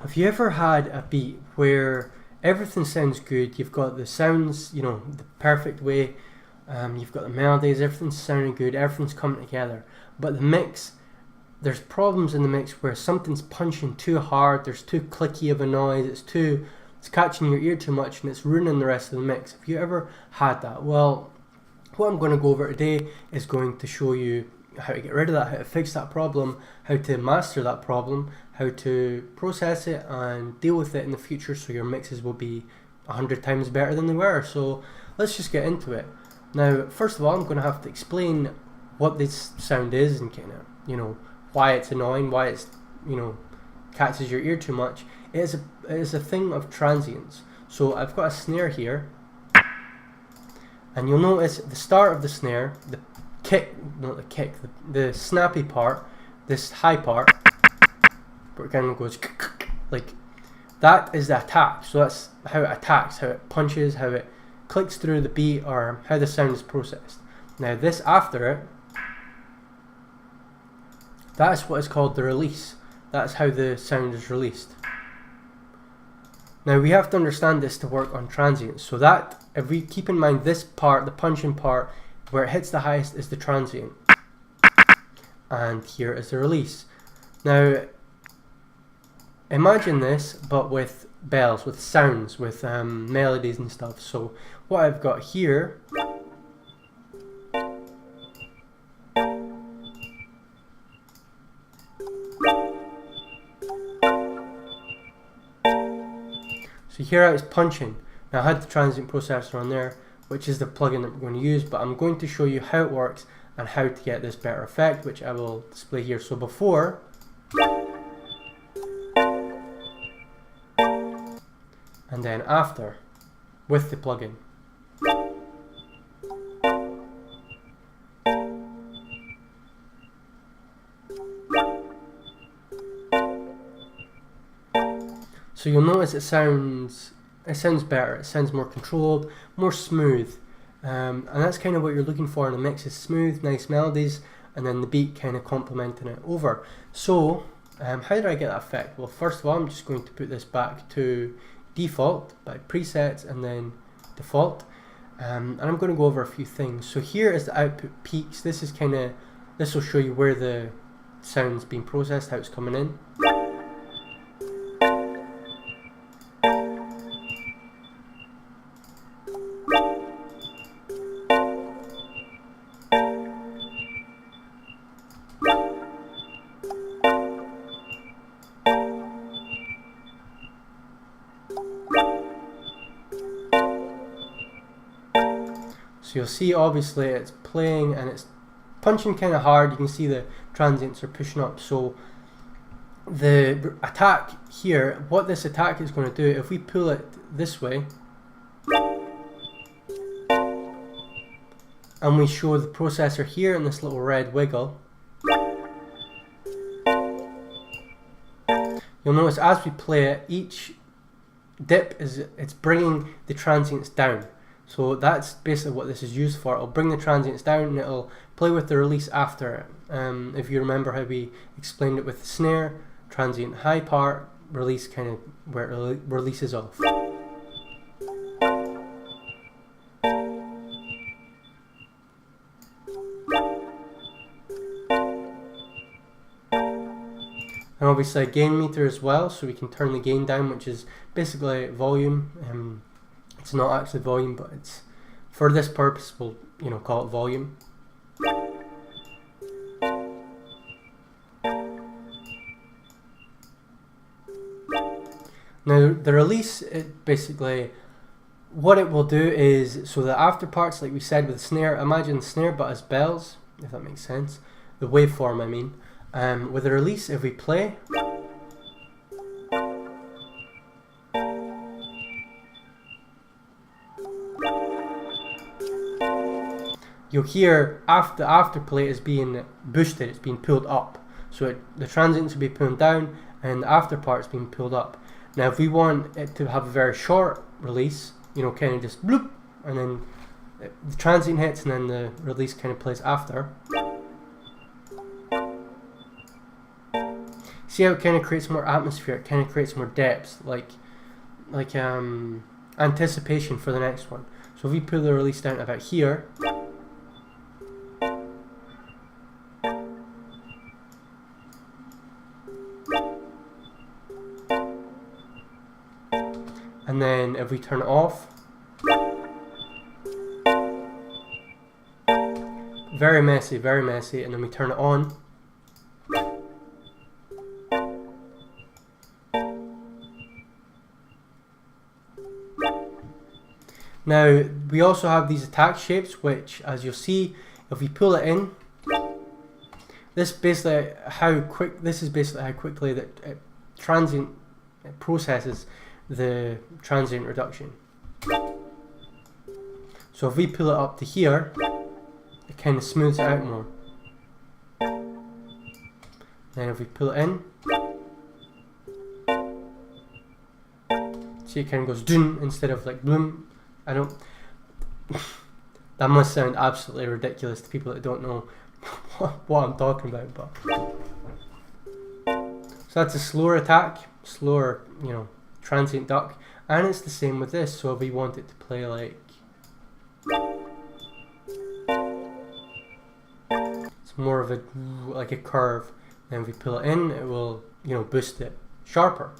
Have you ever had a beat where everything sounds good, you've got the sounds, the perfect way, you've got the melodies, everything's sounding good, everything's coming together, but the mix, there's problems in the mix where something's punching too hard, there's too clicky of a noise, it's catching your ear too much and it's ruining the rest of the mix. Have you ever had that? Well, what I'm going to go over today is going to show you how to get rid of that, how to fix that problem, how to master that problem, how to process it and deal with it in the future so your mixes will be 100 times better than they were. So let's just get into it. Now, first of all, I'm going to have to explain what this sound is and kind of, why it's annoying, why it's, catches your ear too much. It is a thing of transients. So I've got a snare here, and you'll notice at the start of the snare, the snappy part, this high part, where it kind of goes like that, is the attack. So that's how it attacks, how it punches, how it clicks through the beat, or how the sound is processed. Now this after it, that's what is called the release. That's how the sound is released. Now we have to understand this to work on transients. So that, if we keep in mind this part, the punching part, where it hits the highest is the transient. And here is the release. Now imagine this, but with bells, with sounds, with melodies and stuff. So what I've got here, so here I was punching. Now I had the transient processor on there, which is the plugin that we're going to use, but I'm going to show you how it works and how to get this better effect, which I will display here. So before, and then after, with the plugin. So you'll notice it sounds better, it sounds more controlled, more smooth, and that's kind of what you're looking for in a mix, is smooth, nice melodies, and then the beat kind of complementing it over. So how did I get that effect? Well, first of all, I'm just going to put this back to default by presets and then default, and I'm going to go over a few things. So here is the output peaks. This will show you where the sound's being processed, how it's coming in. So you'll see obviously it's playing and it's punching kind of hard. You can see the transients are pushing up. So the attack here, what this attack is going to do, if we pull it this way and we show the processor here in this little red wiggle, you'll notice as we play it, each dip it's bringing the transients down. So that's basically what this is used for. It'll bring the transients down and it'll play with the release after it. If you remember how we explained it with the snare, transient high part, release kind of where it releases off. And obviously a gain meter as well, so we can turn the gain down, which is basically volume. It's not actually volume, but it's, for this purpose, we'll call it volume. Now the release, it basically, what it will do is, so the after parts, like we said with the snare, imagine the snare but as bells, if that makes sense, the waveform I mean. With the release, if we play, you'll hear the afterplay is being boosted, it's being pulled up. So the transients will be pulled down and the after part's being pulled up. Now if we want it to have a very short release, kind of just bloop, and then the transient hits and then the release kind of plays after. See how it kind of creates more atmosphere, it kind of creates more depth, like anticipation for the next one. So if we pull the release down about here, and then if we turn it off, very messy, and then we turn it on, now we also have these attack shapes, which, as you'll see, if we pull it in, this is basically how quickly that it processes the transient reduction. So if we pull it up to here, it kind of smooths it out more. Then if we pull it in, see, it kind of goes dun instead of like bloom. I don't. That must sound absolutely ridiculous to people that don't know what I'm talking about, but so that's a slower attack, slower, transient duck, and it's the same with this. So if we want it to play like, it's more of a like a curve. Then if we pull it in, it will boost it sharper.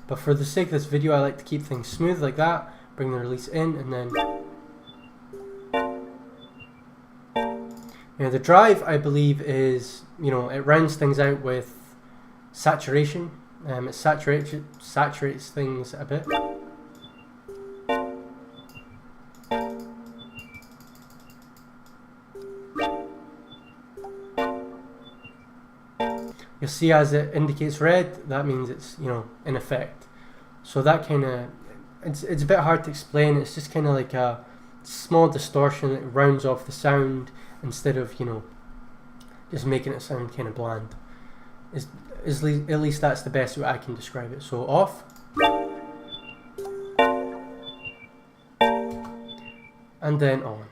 But for the sake of this video, I like to keep things smooth like that. Bring the release in, and then the drive, I believe, is it rounds things out with saturation. It saturates things a bit. You'll see as it indicates red, that means it's in effect. So that kind of, it's a bit hard to explain. It's just kind of like a small distortion that rounds off the sound instead of just making it sound kind of bland. At least that's the best way I can describe it. So off, and then on.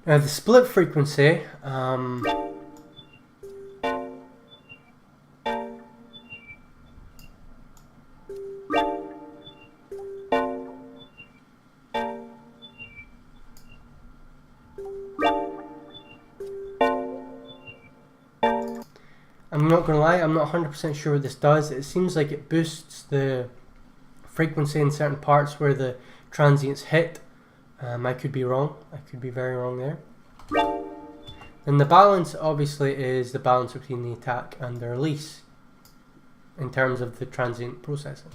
Now the split frequency, I'm not going to lie, I'm not 100% sure what this does. It seems like it boosts the frequency in certain parts where the transients hit. I could be wrong. I could be very wrong there. And the balance obviously is the balance between the attack and the release in terms of the transient processing.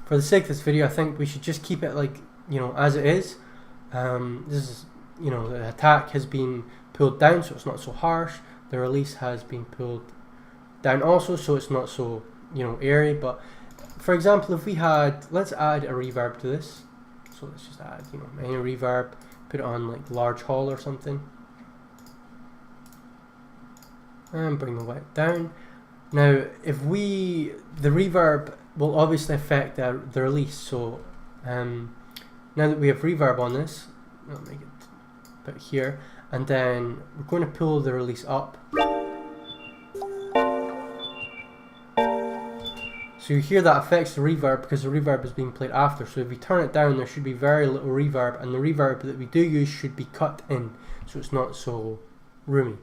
For the sake of this video, I think we should just keep it like, as it is. This is, the attack has been pulled down, so it's not so harsh. The release has been pulled down also, so it's not so, airy. But for example, if we had, let's add a reverb to this. So let's just add, any reverb, put it on like large hall or something. And bring the width down. Now, the reverb will obviously affect the release. So now that we have reverb on this, I'll make it put here, and then we're going to pull the release up. So you hear that affects the reverb because the reverb is being played after. So if we turn it down, there should be very little reverb, and the reverb that we do use should be cut in, so it's not so roomy.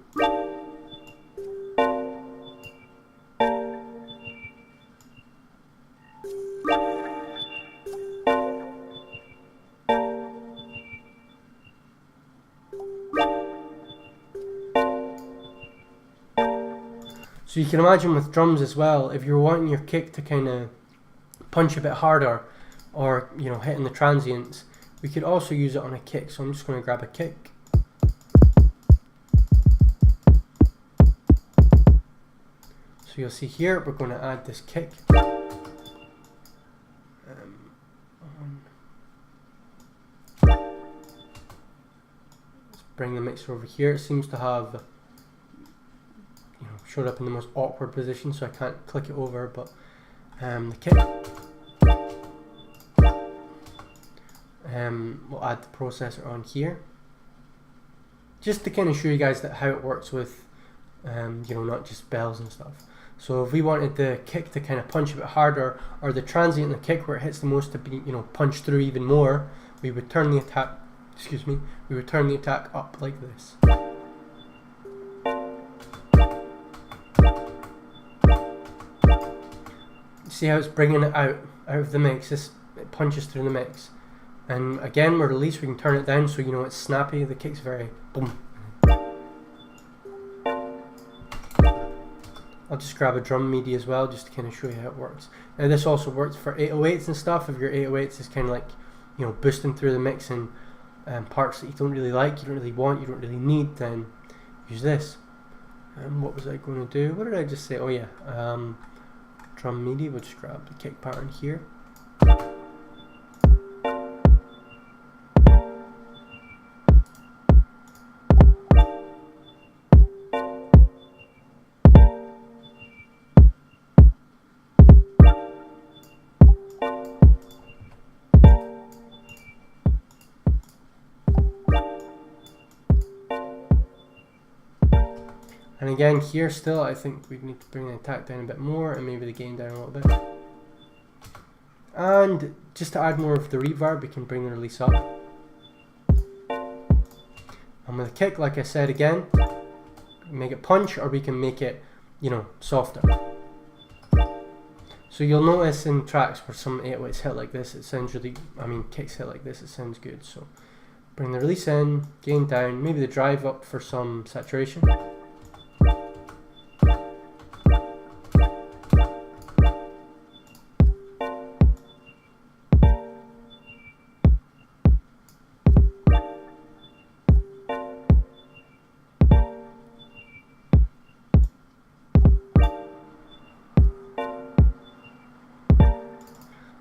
So you can imagine with drums as well, if you're wanting your kick to kind of punch a bit harder, or hitting the transients, we could also use it on a kick. So I'm just going to grab a kick. So you'll see here we're going to add this kick. Let's bring the mixer over here. It seems to have showed up in the most awkward position, so I can't click it over, but the kick. We'll add the processor on here, just to kind of show you guys that how it works with not just bells and stuff. So if we wanted the kick to kind of punch a bit harder, or the transient in the kick where it hits the most to be punch through even more, we would turn the attack up like this. See how it's bringing it out of the mix. It punches through the mix. And again, with release, we can turn it down so it's snappy. The kick's very boom. I'll just grab a drum MIDI as well, just to kind of show you how it works. Now this also works for 808s and stuff. If your 808s is kind of like boosting through the mix and parts that you don't really like, you don't really want, you don't really need, then use this. And what was I going to do? What did I just say? Oh yeah, drum MIDI. We'll just grab the kick pattern here. And again, here still, I think we need to bring the attack down a bit more and maybe the gain down a little bit. And just to add more of the reverb, we can bring the release up. And with the kick, like I said again, make it punch, or we can make it, softer. So you'll notice in tracks where some 808s hit like this, it sounds really, kicks hit like this, it sounds good. So bring the release in, gain down, maybe the drive up for some saturation.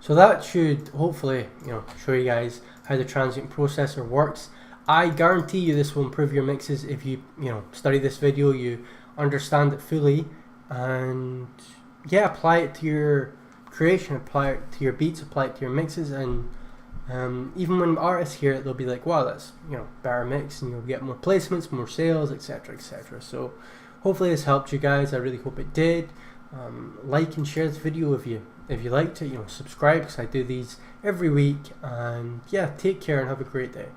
So that should hopefully, show you guys how the transient processor works. I guarantee you this will improve your mixes if you, study this video, you understand it fully, and yeah, apply it to your creation, apply it to your beats, apply it to your mixes, and even when artists hear it, they'll be like, wow, that's, better mix, and you'll get more placements, more sales, etc, etc. So hopefully this helped you guys. I really hope it did. Like and share this video if you liked it. Subscribe, because I do these every week. And yeah, take care and have a great day.